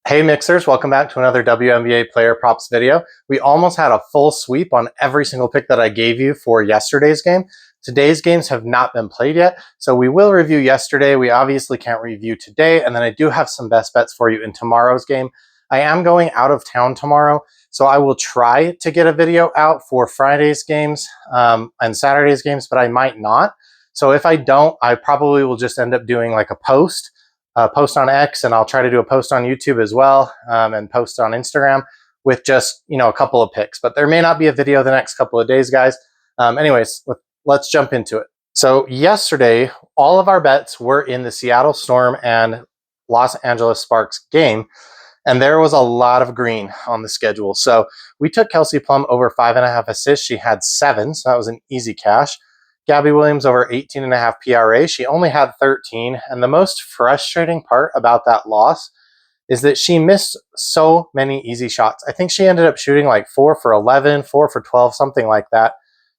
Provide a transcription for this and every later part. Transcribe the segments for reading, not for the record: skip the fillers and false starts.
Hey Mixers, welcome back to another WNBA player props video. We almost had a full sweep on every single pick that I gave you for yesterday's game. Today's games have not been played yet, so we will review yesterday. We obviously can't review today, and then I do have some best bets for you in tomorrow's game. I am going out of town tomorrow, so I will try to get a video out for Friday's games and Saturday's games, but I might not. So if I don't, I probably will just end up doing like a post on X, and I'll try to do a post on YouTube as well, and post on Instagram with just, a couple of picks. But there may not be a video the next couple of days, guys. Anyways, let's jump into it. So yesterday, all of our bets were in the Seattle Storm and Los Angeles Sparks game, and there was a lot of green on the schedule. So we took Kelsey Plum over 5.5 assists. She had 7, so that was an easy cash. Gabby Williams over 18.5 PRA. She only had 13. And the most frustrating part about that loss is that she missed so many easy shots. I think she ended up shooting like 4 for 11, 4 for 12, something like that.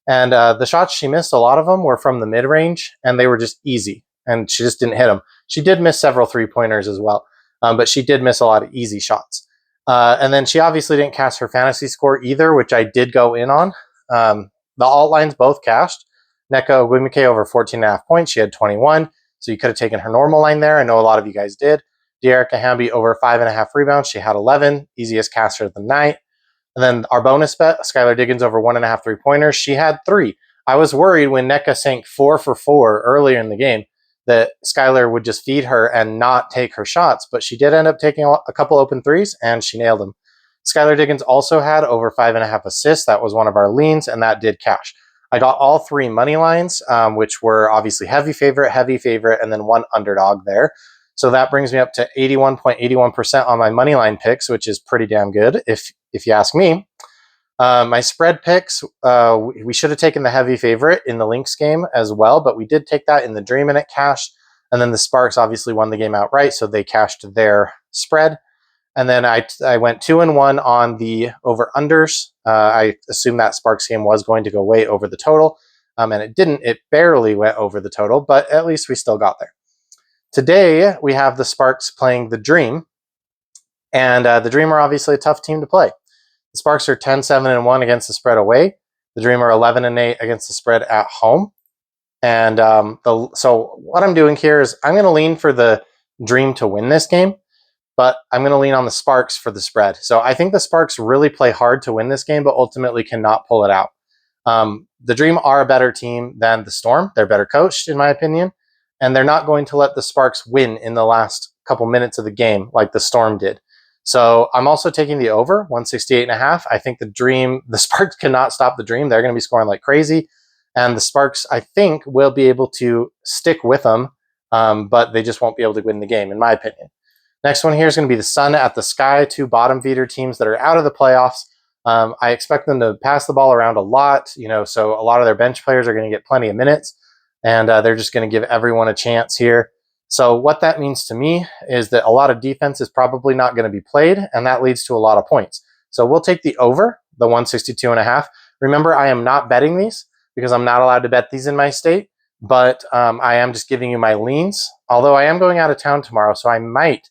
And the shots she missed, a lot of them were from the mid-range, and they were just easy. And she just didn't hit them. She did miss several three-pointers as well, but she did miss a lot of easy shots. And then she obviously didn't cash her fantasy score either, which I did go in on. The alt lines both cashed. Nneka Ogwumike over 14.5 points. She had 21, so you could have taken her normal line there. I know a lot of you guys did. Dearica Hamby over 5.5 rebounds. She had 11, easiest caster of the night. And then our bonus bet, Skylar Diggins over 1.5 three-pointers. She had 3. I was worried when Nneka sank 4 for 4 earlier in the game that Skylar would just feed her and not take her shots, but she did end up taking a couple open threes, and she nailed them. Skylar Diggins also had over 5.5 assists. That was one of our leans, and that did cash. I got all 3 money lines, which were obviously heavy favorite, and then 1 underdog there. So that brings me up to 81.81% on my money line picks, which is pretty damn good, if you ask me. My spread picks, we should have taken the heavy favorite in the Lynx game as well, but we did take that in the Dream, and it cashed. And then the Sparks obviously won the game outright, so they cashed their spread. And then I went 2-1 on the over-unders. I assumed that Sparks game was going to go way over the total, and it didn't. It barely went over the total, but at least we still got there. Today, we have the Sparks playing the Dream, and the Dream are obviously a tough team to play. The Sparks are 10-7-1 against the spread away. The Dream are 11-8 against the spread at home. And so what I'm doing here is I'm going to lean for the Dream to win this game, but I'm going to lean on the Sparks for the spread. So I think the Sparks really play hard to win this game, but ultimately cannot pull it out. The Dream are a better team than the Storm. They're better coached, in my opinion, and they're not going to let the Sparks win in the last couple minutes of the game like the Storm did. So I'm also taking the over, 168.5. I think the Sparks cannot stop the Dream. They're going to be scoring like crazy, and the Sparks, I think, will be able to stick with them, but they just won't be able to win the game, in my opinion. Next one here is going to be the Sun at the Sky, 2 bottom feeder teams that are out of the playoffs. I expect them to pass the ball around a lot, so a lot of their bench players are going to get plenty of minutes, and they're just going to give everyone a chance here. So what that means to me is that a lot of defense is probably not going to be played, and that leads to a lot of points. So we'll take the over, the 162.5. Remember, I am not betting these because I'm not allowed to bet these in my state, but I am just giving you my leans, although I am going out of town tomorrow, so I might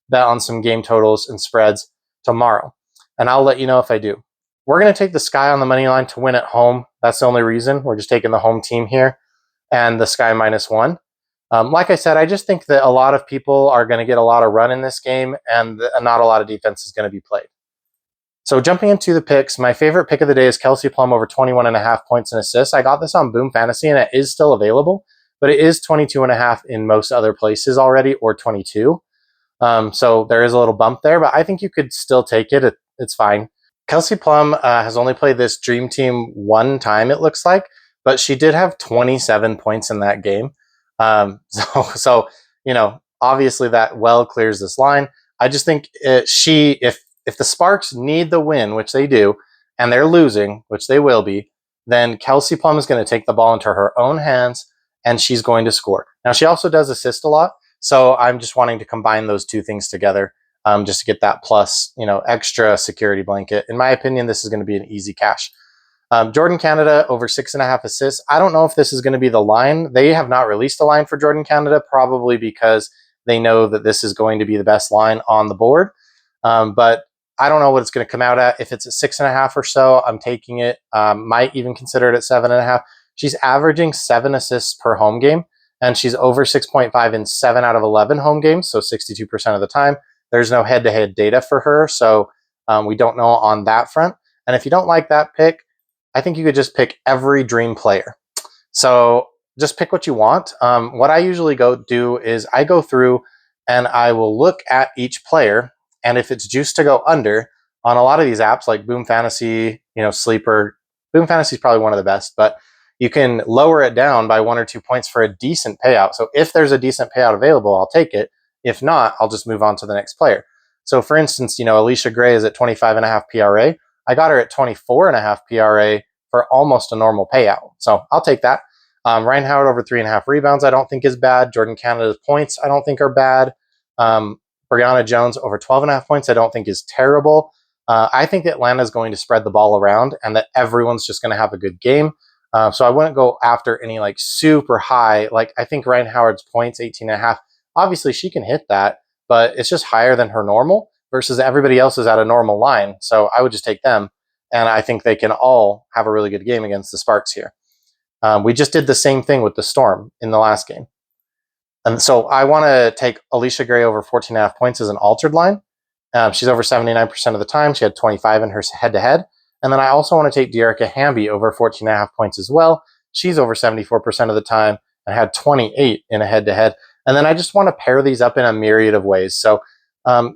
bet on some game totals and spreads tomorrow, and I'll let you know if I do. We're going to take the Sky on the money line to win at home. That's the only reason. We're just taking the home team here and the Sky -1. Like I said, I just think that a lot of people are going to get a lot of run in this game, and not a lot of defense is going to be played. So jumping into the picks, my favorite pick of the day is Kelsey Plum over 21.5 points and assists. I got this on Boom Fantasy, and it is still available, but it is 22.5 in most other places already, or 22. So there is a little bump there, but I think you could still take it. It's fine. Kelsey Plum has only played this Dream Team 1 time, it looks like, but she did have 27 points in that game. So obviously that well clears this line. I just think if the Sparks need the win, which they do, and they're losing, which they will be, then Kelsey Plum is going to take the ball into her own hands, and she's going to score. Now, she also does assist a lot, so I'm just wanting to combine those two things together, just to get that plus, extra security blanket. In my opinion, this is going to be an easy cash. Jordan Canada over 6.5 assists. I don't know if this is going to be the line. They have not released a line for Jordan Canada, probably because they know that this is going to be the best line on the board. But I don't know what it's going to come out at. If it's at 6.5 or so, I'm taking it. Might even consider it at 7.5. She's averaging 7 assists per home game, and she's over 6.5 in 7 out of 11 home games, so 62% of the time. There's no head-to-head data for her, so we don't know on that front. And if you don't like that pick, I think you could just pick every dream player. So just pick what you want. What I usually do is I go through and I will look at each player, and if it's juiced to go under on a lot of these apps like Boom Fantasy, Sleeper. Boom Fantasy is probably one of the best, but you can lower it down by 1 or 2 points for a decent payout. So if there's a decent payout available, I'll take it. If not, I'll just move on to the next player. So for instance, Allisha Gray is at 25.5 PRA. I got her at 24.5 PRA for almost a normal payout. So I'll take that. Ryan Howard over 3.5 rebounds, I don't think is bad. Jordan Canada's points, I don't think are bad. Brianna Jones over 12.5 points, I don't think is terrible. I think Atlanta's going to spread the ball around and that everyone's just going to have a good game. So I wouldn't go after any like super high. Like I think Ryan Howard's points, 18.5. Obviously she can hit that, but it's just higher than her normal versus everybody else is at a normal line. So I would just take them. And I think they can all have a really good game against the Sparks here. We just did the same thing with the Storm in the last game. And so I want to take Allisha Gray over 14.5 points as an altered line. She's over 79% of the time. She had 25 in her head-to-head. And then I also want to take Dearica Hamby over 14.5 points as well. She's over 74% of the time and had 28 in a head-to-head. And then I just want to pair these up in a myriad of ways. So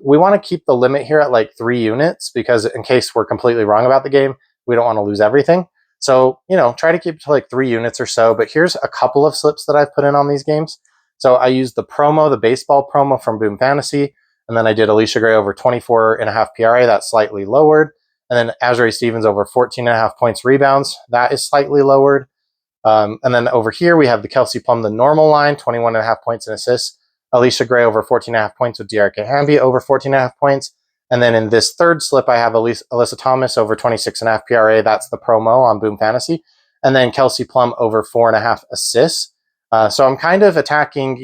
we want to keep the limit here at like 3 units because in case we're completely wrong about the game, we don't want to lose everything. So, try to keep it to like 3 units or so. But here's a couple of slips that I've put in on these games. So I used the baseball promo from Boom Fantasy. And then I did Allisha Gray over 24.5 PRA. That's slightly lowered. And then Azrae Stevens over 14.5 points rebounds. That is slightly lowered. And then over here, we have the Kelsey Plum, the normal line, 21.5 points and assists. Allisha Gray over 14.5 points with Dearica Hamby over 14.5 points. And then in this third slip, I have Alyssa Thomas over 26.5 PRA. That's the promo on Boom Fantasy. And then Kelsey Plum over 4.5 assists. So I'm kind of attacking,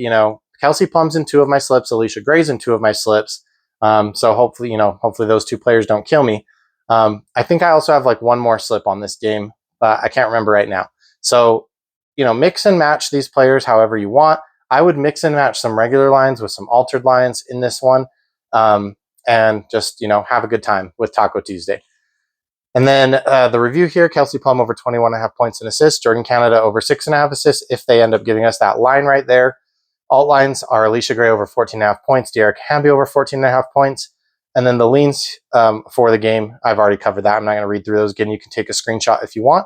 Kelsey Plum's in 2 of my slips. Allisha Gray's in 2 of my slips. So hopefully, hopefully those 2 players don't kill me. I think I also have like 1 more slip on this game. I can't remember right now. So, mix and match these players however you want. I would mix and match some regular lines with some altered lines in this one. And just, have a good time with Taco Tuesday. And then the review here, Kelsey Plum over 21.5 points and assists, Jordan Canada over 6.5 assists if they end up giving us that line right there. Alt lines are Allisha Gray over 14.5 points, Dearica Hamby over 14.5 points. And then the leans for the game, I've already covered that. I'm not going to read through those again. You can take a screenshot if you want.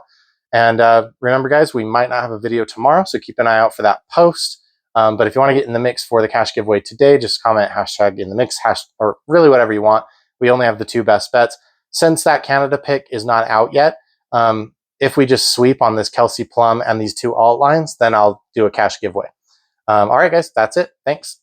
And remember, guys, we might not have a video tomorrow, so keep an eye out for that post. But if you want to get in the mix for the cash giveaway today, just comment hashtag in the mix, or really whatever you want. We only have the 2 best bets. Since that Canada pick is not out yet, if we just sweep on this Kelsey Plum and these 2 alt lines, then I'll do a cash giveaway. All right, guys, that's it. Thanks.